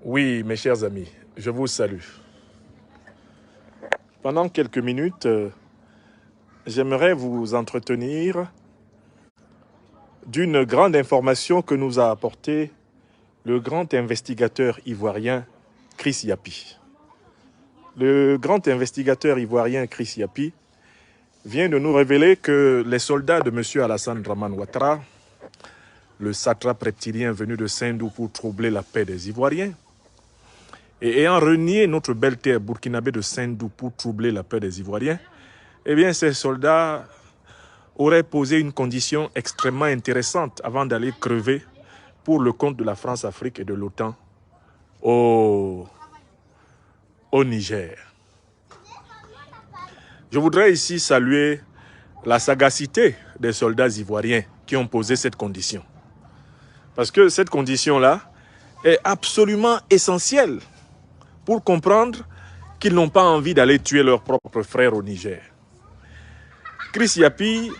Oui, mes chers amis, je vous salue. Pendant quelques minutes, j'aimerais vous entretenir d'une grande information que nous a apportée le grand investigateur ivoirien Chris Yapi. Le grand investigateur ivoirien Chris Yapi vient de nous révéler que les soldats de M. Alassane Dramane Ouattara, le satrape reptilien venu de Sendou pour troubler la paix des Ivoiriens, et ayant renié notre belle terre burkinabé de Sendou pour troubler la paix des Ivoiriens, eh bien ces soldats auraient posé une condition extrêmement intéressante avant d'aller crever pour le compte de la France-Afrique et de l'OTAN au Niger. Je voudrais ici saluer la sagacité des soldats ivoiriens qui ont posé cette condition. Parce que cette condition-là est absolument essentielle pour comprendre qu'ils n'ont pas envie d'aller tuer leurs propres frères au Niger. Chris Yapi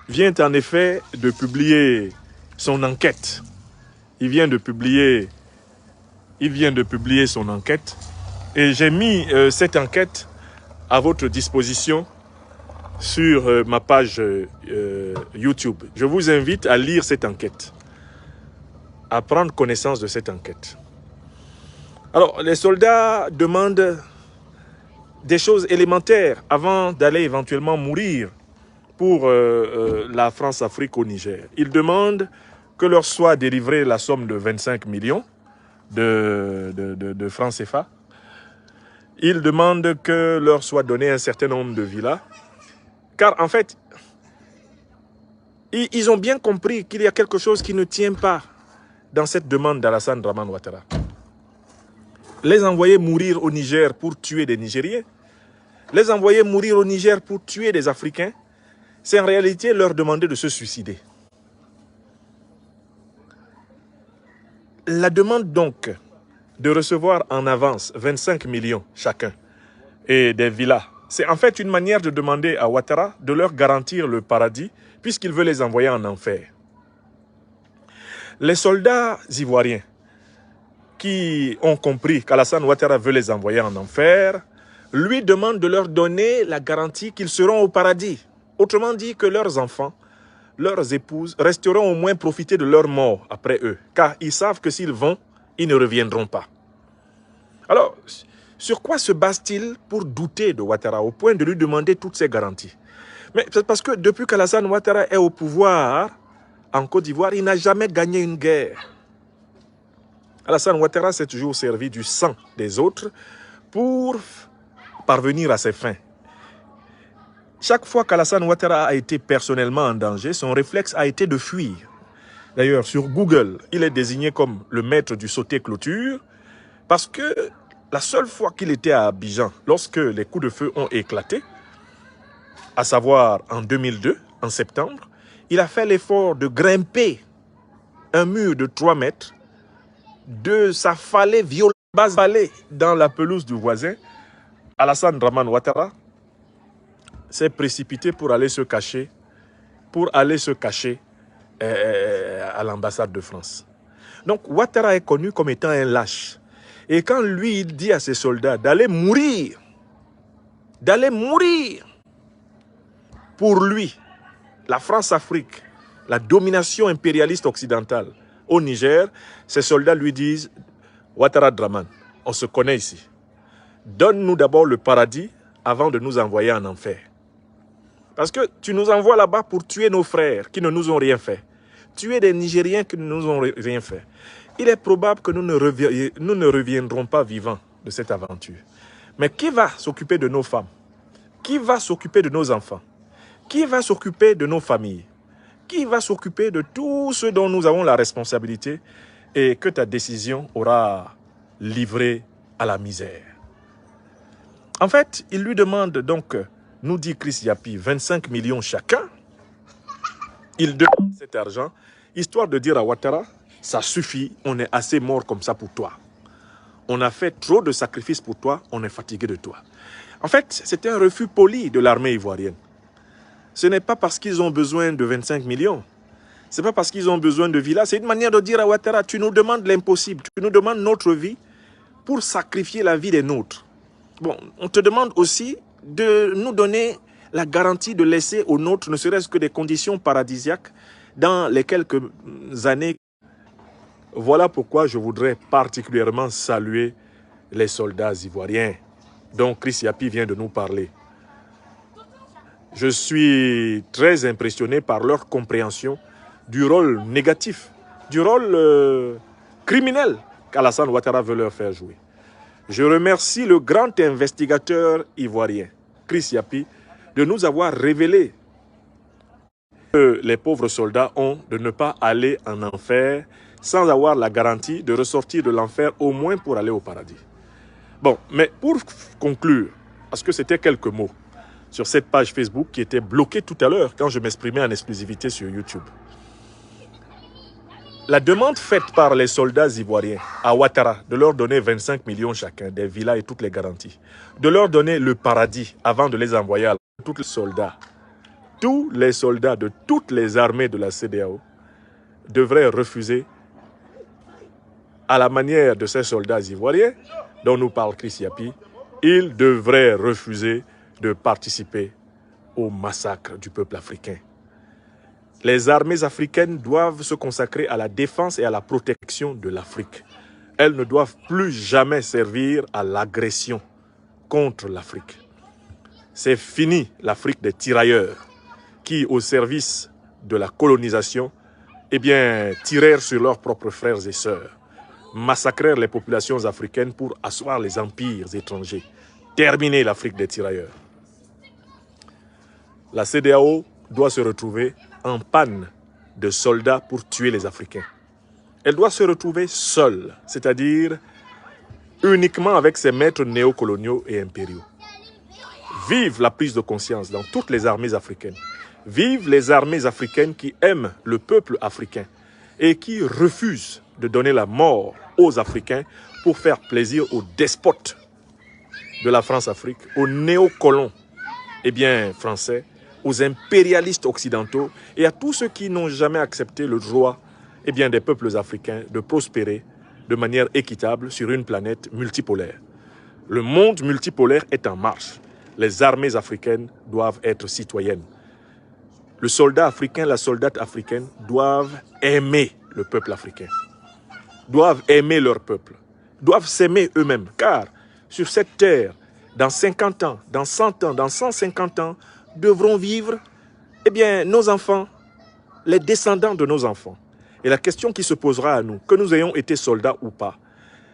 vient en effet de publier son enquête. Il vient de publier son enquête et j'ai mis cette enquête à votre disposition sur ma page YouTube. Je vous invite à lire cette enquête, à prendre connaissance de cette enquête. Alors, les soldats demandent des choses élémentaires avant d'aller éventuellement mourir pour la France-Afrique au Niger. Ils demandent que leur soit délivrée la somme de 25 millions de francs CFA. Ils demandent que leur soit donné un certain nombre de villas. Car en fait, ils ont bien compris qu'il y a quelque chose qui ne tient pas dans cette demande d'Alassane Dramane Ouattara. Les envoyer mourir au Niger pour tuer des Nigériens, les envoyer mourir au Niger pour tuer des Africains, c'est en réalité leur demander de se suicider. La demande donc de recevoir en avance 25 millions chacun et des villas, c'est en fait une manière de demander à Ouattara de leur garantir le paradis puisqu'il veut les envoyer en enfer. Les soldats ivoiriens qui ont compris qu'Alassane Ouattara veut les envoyer en enfer, lui demandent de leur donner la garantie qu'ils seront au paradis. Autrement dit que leurs enfants, leurs épouses resteront au moins profiter de leur mort après eux, car ils savent que s'ils vont, ils ne reviendront pas. Alors, sur quoi se base-t-il pour douter de Ouattara au point de lui demander toutes ces garanties? Mais c'est parce que depuis qu'Alassane Ouattara est au pouvoir en Côte d'Ivoire, il n'a jamais gagné une guerre. Alassane Ouattara s'est toujours servi du sang des autres pour parvenir à ses fins. Chaque fois qu'Alassane Ouattara a été personnellement en danger, son réflexe a été de fuir. D'ailleurs, sur Google, il est désigné comme le maître du sauté-clôture parce que la seule fois qu'il était à Abidjan, lorsque les coups de feu ont éclaté, à savoir en 2002, en septembre, il a fait l'effort de grimper un mur de 3 mètres de sa fallée violente, basse vallée dans la pelouse du voisin. Alassane Dramane Ouattara s'est précipité pour aller se cacher, à l'ambassade de France. Donc Ouattara est connu comme étant un lâche. Et quand lui, il dit à ses soldats d'aller mourir pour lui, la France-Afrique, la domination impérialiste occidentale au Niger, ses soldats lui disent « Ouattara Dramane, on se connaît ici. Donne-nous d'abord le paradis avant de nous envoyer en enfer. Parce que tu nous envoies là-bas pour tuer nos frères qui ne nous ont rien fait. Tuer des Nigériens qui ne nous ont rien fait. Il est probable que nous ne reviendrons pas vivants de cette aventure. Mais qui va s'occuper de nos femmes? Qui va s'occuper de nos enfants? Qui va s'occuper de nos familles? Qui va s'occuper de tout ce dont nous avons la responsabilité et que ta décision aura livré à la misère? En fait, il lui demande donc, nous dit Chris Yapi, 25 millions chacun. Il demande cet argent, histoire de dire à Ouattara, ça suffit, on est assez mort comme ça pour toi. On a fait trop de sacrifices pour toi, on est fatigué de toi. En fait, c'est un refus poli de l'armée ivoirienne. Ce n'est pas parce qu'ils ont besoin de 25 millions. Ce n'est pas parce qu'ils ont besoin de villas. C'est une manière de dire à Ouattara, tu nous demandes l'impossible, tu nous demandes notre vie, pour sacrifier la vie des nôtres. Bon, on te demande aussi de nous donner la garantie de laisser aux nôtres ne serait-ce que des conditions paradisiaques dans les quelques années. Voilà pourquoi je voudrais particulièrement saluer les soldats ivoiriens dont Chris Yapi vient de nous parler. Je suis très impressionné par leur compréhension du rôle négatif, du rôle criminel qu'Alassane Ouattara veut leur faire jouer. Je remercie le grand investigateur ivoirien, Chris Yapi, de nous avoir révélé que les pauvres soldats ont de ne pas aller en enfer sans avoir la garantie de ressortir de l'enfer au moins pour aller au paradis. Bon, mais pour conclure, parce que c'était quelques mots sur cette page Facebook qui était bloquée tout à l'heure quand je m'exprimais en exclusivité sur YouTube. La demande faite par les soldats ivoiriens à Ouattara de leur donner 25 millions chacun, des villas et toutes les garanties, de leur donner le paradis avant de les envoyer à tous les soldats de toutes les armées de la CEDEAO devraient refuser, à la manière de ces soldats ivoiriens dont nous parle Chris Yapi, ils devraient refuser de participer au massacre du peuple africain. Les armées africaines doivent se consacrer à la défense et à la protection de l'Afrique. Elles ne doivent plus jamais servir à l'agression contre l'Afrique. C'est fini l'Afrique des tirailleurs qui, au service de la colonisation, eh bien, tirèrent sur leurs propres frères et sœurs, massacrèrent les populations africaines pour asseoir les empires étrangers, terminer l'Afrique des tirailleurs. La CEDEAO doit se retrouver en panne de soldats pour tuer les Africains. Elle doit se retrouver seule, c'est-à-dire uniquement avec ses maîtres néocoloniaux et impériaux. Vive la prise de conscience dans toutes les armées africaines. Vive les armées africaines qui aiment le peuple africain et qui refusent de donner la mort aux Africains pour faire plaisir aux despotes de la France-Afrique, aux néocolons français, aux impérialistes occidentaux et à tous ceux qui n'ont jamais accepté le droit des peuples africains de prospérer de manière équitable sur une planète multipolaire. Le monde multipolaire est en marche. Les armées africaines doivent être citoyennes. Le soldat africain, la soldate africaine doivent aimer le peuple africain, doivent aimer leur peuple, doivent s'aimer eux-mêmes, car sur cette terre, dans 50 ans, dans 100 ans, dans 150 ans, devront vivre nos enfants, les descendants de nos enfants. Et la question qui se posera à nous, que nous ayons été soldats ou pas,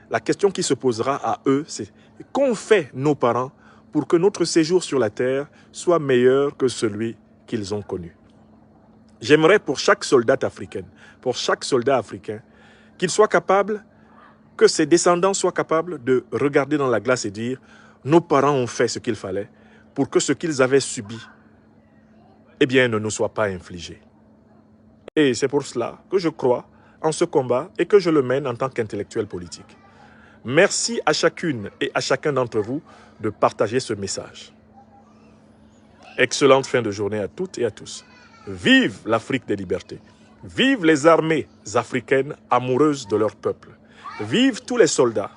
la question qui se posera à eux, c'est qu'ont fait nos parents pour que notre séjour sur la terre soit meilleur que celui qu'ils ont connu. J'aimerais pour chaque soldat africain, qu'il soit capable, que ses descendants soient capables de regarder dans la glace et dire « Nos parents ont fait ce qu'il fallait pour que ce qu'ils avaient subi ne nous soit pas infligé. » Et c'est pour cela que je crois en ce combat et que je le mène en tant qu'intellectuel politique. Merci à chacune et à chacun d'entre vous de partager ce message. Excellente fin de journée à toutes et à tous. Vive l'Afrique des libertés. Vive les armées africaines amoureuses de leur peuple. Vive tous les soldats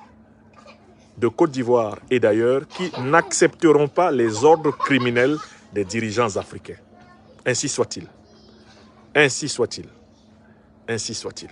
de Côte d'Ivoire et d'ailleurs qui n'accepteront pas les ordres criminels des dirigeants africains. Ainsi soit-il. Ainsi soit-il. Ainsi soit-il.